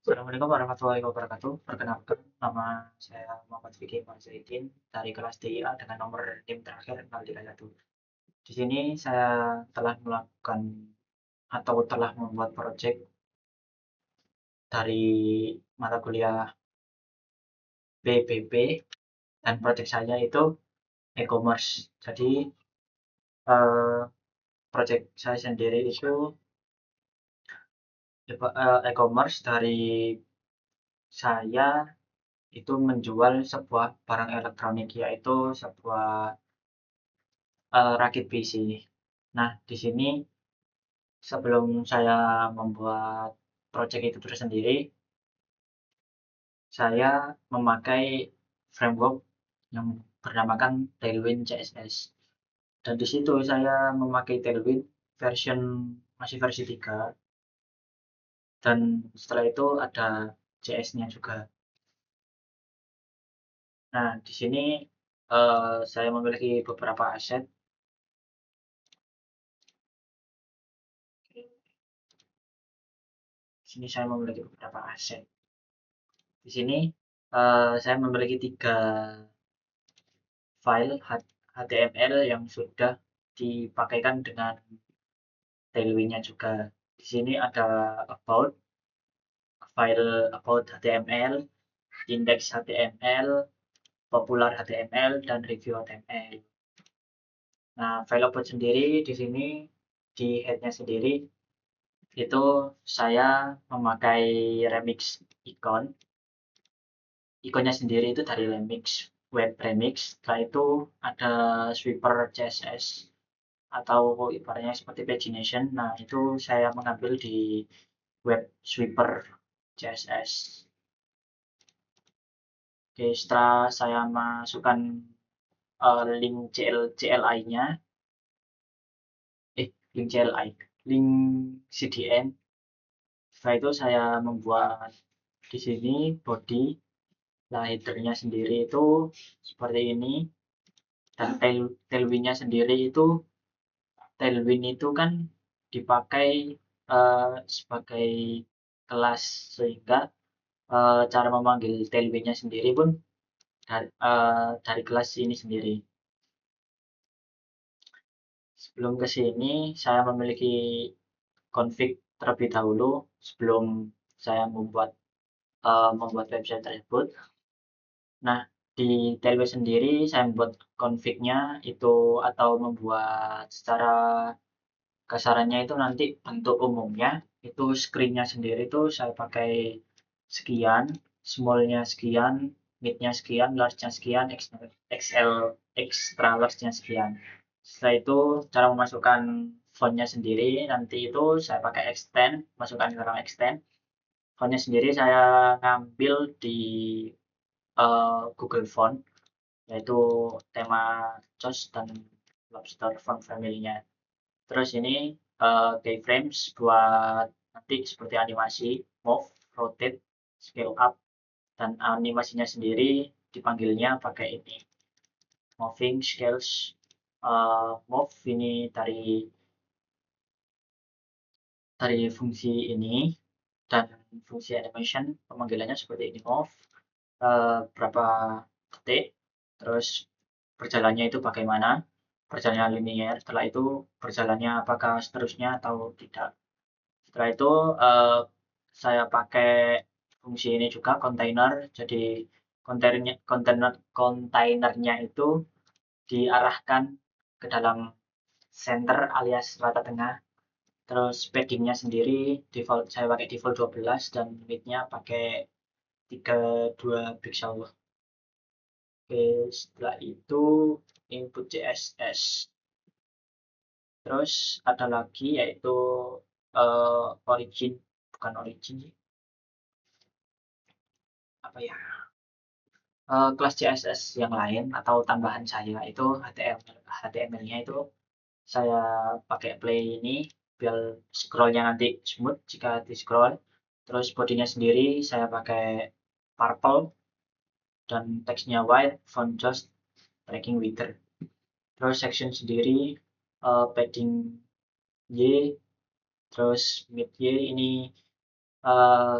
Assalamualaikum warahmatullahi wabarakatuh. Perkenalkan, nama saya Muhammad Fikri Marzaitin dari kelas DIA dengan nomor NIM terakhir 031. Di sini saya telah melakukan atau telah membuat proyek dari mata kuliah PBB dan proyek saya itu e-commerce. Jadi eh, proyek saya sendiri itu e-commerce dari saya itu menjual sebuah barang elektronik, yaitu sebuah rakit PC. Nah, di sini sebelum saya membuat project itu tersendiri, saya memakai framework yang bernamakan Tailwind CSS. Dan di situ saya memakai Tailwind version masih versi 3, dan setelah itu ada JS-nya juga. Nah, di sini saya memiliki beberapa aset. Di sini saya memiliki beberapa aset. Di sini saya memiliki 3 file HTML yang sudah dipakaikan dengan Tailwind-nya juga. Di sini ada file about HTML, index HTML, popular HTML, dan review HTML. Nah, file about sendiri di sini di head-nya sendiri itu saya memakai remix icon. Ikonnya sendiri itu dari remix, web remix. Setelah itu ada sweeper CSS atau ibaratnya seperti pagination. Nah, itu saya mengambil di web sweeper CSS. Oke, setelah saya masukkan link CLI-nya, link CLI, link CDN. Setelah itu saya membuat di sini body, nah header-nya sendiri itu seperti ini, dan tailwind-nya sendiri itu Tailwind itu kan dipakai sebagai kelas, sehingga cara memanggil Tailwind-nya sendiri pun dari kelas ini sendiri. Sebelum ke sini, saya memiliki config terlebih dahulu sebelum saya membuat website tersebut. Nah, di Tailwind sendiri saya membuat config-nya itu atau membuat secara kasarannya itu nanti bentuk umumnya itu screen-nya sendiri itu saya pakai sekian, small-nya sekian, mid-nya sekian, large-nya sekian, XL extra large-nya sekian. Setelah itu cara memasukkan font-nya sendiri nanti itu saya pakai extend, masukkan ke dalam extend. Font-nya sendiri saya ngambil di Google Font, yaitu tema Joss dan Lobster font family-nya. Terus ini keyframes buat nanti seperti animasi, move, rotate, scale up, dan animasinya sendiri dipanggilnya pakai ini. Moving, scales, move ini dari fungsi ini, dan fungsi animation pemanggilannya seperti ini, move, berapa detik, terus berjalannya itu bagaimana, berjalannya linear, setelah itu berjalannya apakah seterusnya atau tidak. Setelah itu saya pakai fungsi ini juga container. Jadi kontainernya itu diarahkan ke dalam center alias rata tengah. Terus paddingnya sendiri default saya pakai default 12 dan widthnya pakai 32 pixel. Oke, setelah itu input CSS. Terus ada lagi yaitu origin, bukan origin sih, apa ya, kelas CSS yang lain atau tambahan saya itu HTML-nya itu saya pakai play ini biar scrollnya nanti smooth jika di scroll. Terus bodinya sendiri saya pakai purple dan teksnya white, font just, tracking wither. Terus section sendiri padding Y, terus mid Y ini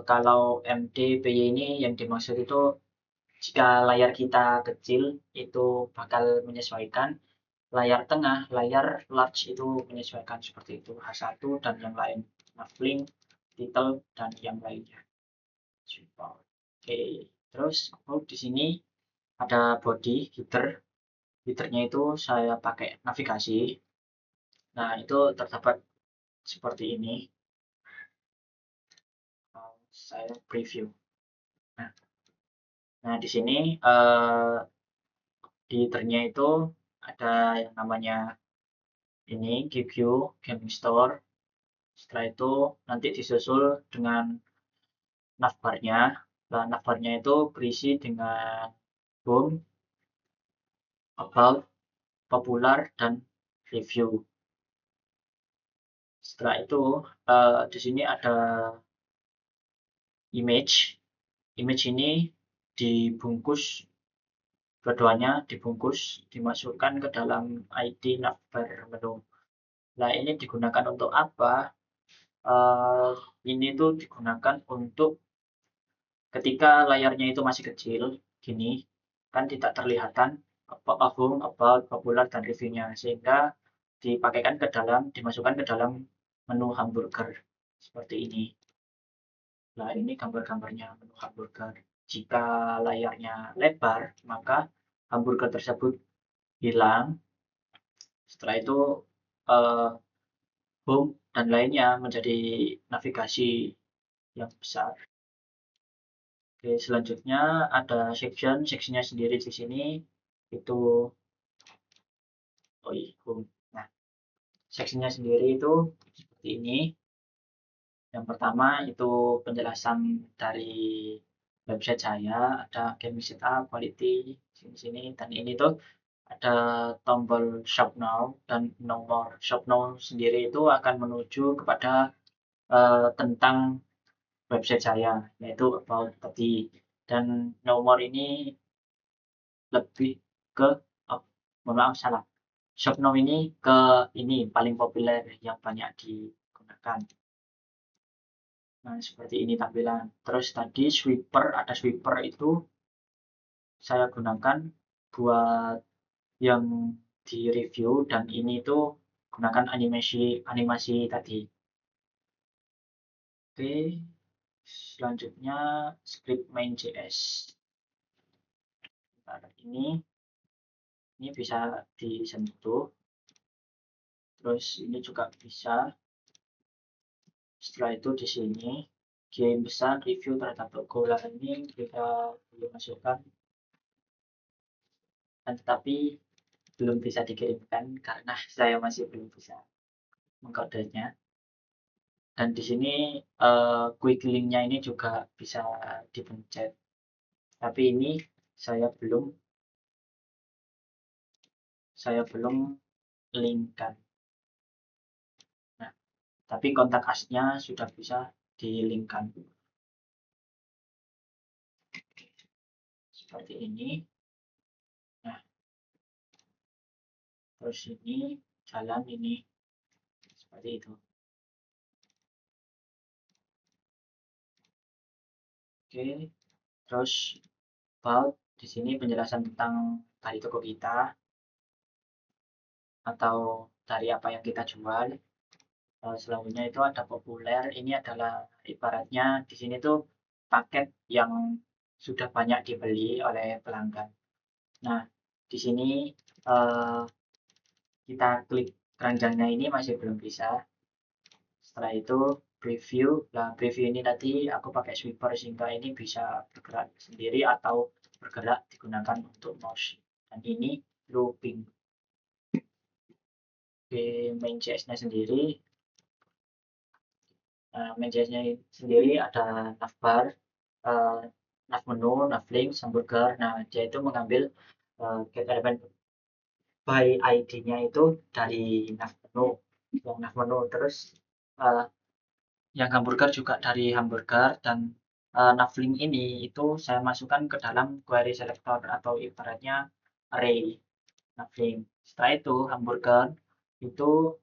Kalau MDPY ini yang dimaksud itu jika layar kita kecil itu bakal menyesuaikan, layar tengah, layar large itu menyesuaikan seperti itu, H1 dan yang lain, Navlink, title dan yang lainnya. Oke, terus di sini ada body heater. Heaternya itu saya pakai navigasi. Nah, itu terdapat seperti ini. Saya preview. Nah, di sini di heaternya itu ada yang namanya ini GQ Gaming Store. Setelah itu nanti disusul dengan navbarnya. Nah, navbarnya itu berisi dengan home, about, popular, dan review. Setelah itu di sini ada image. Image ini dibungkus, keduanya dibungkus, dimasukkan ke dalam ID navbar menu. Nah, ini digunakan untuk apa? Ini tuh digunakan untuk ketika layarnya itu masih kecil, gini, kan tidak terlihatan home, about, popular, dan reviewnya, sehingga dipakaikan ke dalam, dimasukkan ke dalam menu hamburger seperti ini. Nah, ini gambar-gambarnya menu hamburger. Jika layarnya lebar, maka hamburger tersebut hilang. Setelah itu home dan lainnya menjadi navigasi yang besar. Oke, selanjutnya ada sectionnya sendiri di sini itu home. Nah, sectionnya sendiri itu seperti ini. Yang pertama itu penjelasan dari website saya, ada game setup, quality, sini-sini, dan ini tuh ada tombol shop now dan no more. Shop now sendiri itu akan menuju kepada tentang website saya, yaitu about tadi. Dan no more ini lebih ke, mohon maaf salah. Shop now ini ke ini paling populer yang banyak digunakan. Nah, seperti ini tampilan. Terus tadi sweeper, ada sweeper itu saya gunakan buat yang di review, dan ini tuh gunakan animasi tadi. Oke, selanjutnya script main.js. Nah, ini bisa disentuh. Terus ini juga bisa. Setelah itu di sini game besar review terhadap logo ini kita masukkan, dan tetapi belum bisa dikirimkan karena saya masih belum bisa mengkodenya. Dan di sini quick link-nya ini juga bisa dipencet. Tapi ini saya belum linkkan. Nah, tapi kontak us-nya sudah bisa di-linkkan. Seperti ini. Nah, terus ini jalan ini seperti itu. Oke, terus about di sini penjelasan tentang dari toko kita atau dari apa yang kita jual. Selanjutnya itu ada populer. Ini adalah ibaratnya di sini tuh paket yang sudah banyak dibeli oleh pelanggan. Nah, di sini uh, kita klik keranjangnya ini masih belum bisa. Setelah itu preview. Nah, preview ini tadi aku pakai sweeper sehingga ini bisa bergerak sendiri atau bergerak digunakan untuk mouse. Dan ini looping. Di main.js-nya sendiri, main.js-nya sendiri ada navbar, nav menu, navlink, hamburger. Nah, dia itu mengambil get element by ID-nya itu dari nav menu, yang nav menu. Terus yang hamburger juga dari hamburger, dan navlink ini itu saya masukkan ke dalam query selector atau ibaratnya array navlink. Setelah itu hamburger itu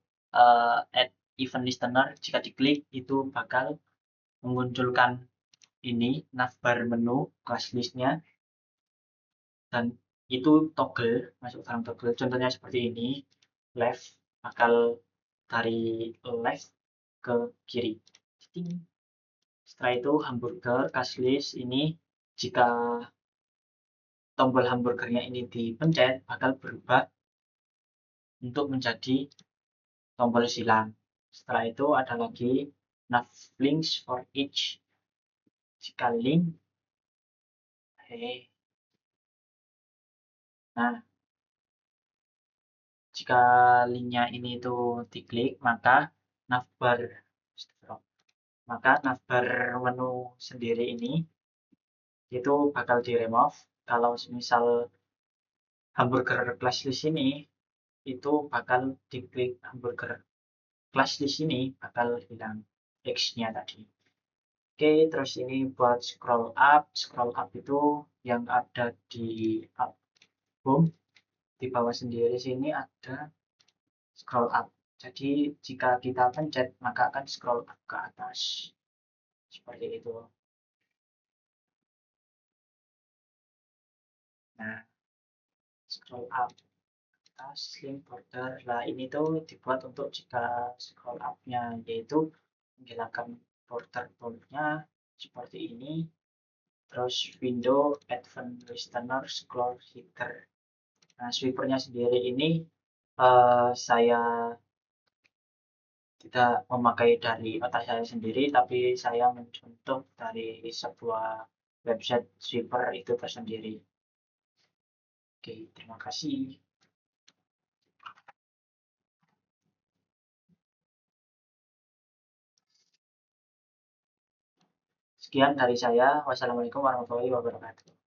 add event listener, jika diklik itu bakal memunculkan ini navbar menu class list-nya, dan itu toggle, masuk dalam toggle. Contohnya seperti ini, left, bakal dari left ke kiri. Setelah itu hamburger class list ini, jika tombol hamburgernya ini dipencet, bakal berubah untuk menjadi tombol silang. Setelah itu ada lagi nav links for each. Jika link, nah jika linknya ini itu diklik, maka navbar menu sendiri ini itu bakal di remove. Kalau misal hamburger class list ini itu bakal diklik hamburger class list ini bakal hilang X-nya tadi. Oke, terus ini buat scroll up. Scroll up itu yang ada di album, di bawah sendiri sini ada scroll up. Jadi jika kita pencet maka akan scroll up ke atas. Seperti itu. Nah, scroll up atas link border. Nah, ini tuh dibuat untuk jika scroll up-nya yaitu menghilangkan border boldnya seperti ini. Terus window advanced listener scroll header. Nah, sweepernya sendiri ini saya tidak memakai dari otak saya sendiri, tapi saya mencontoh dari sebuah website sweeper itu tersendiri. Oke, terima kasih. Sekian dari saya. Wassalamualaikum warahmatullahi wabarakatuh.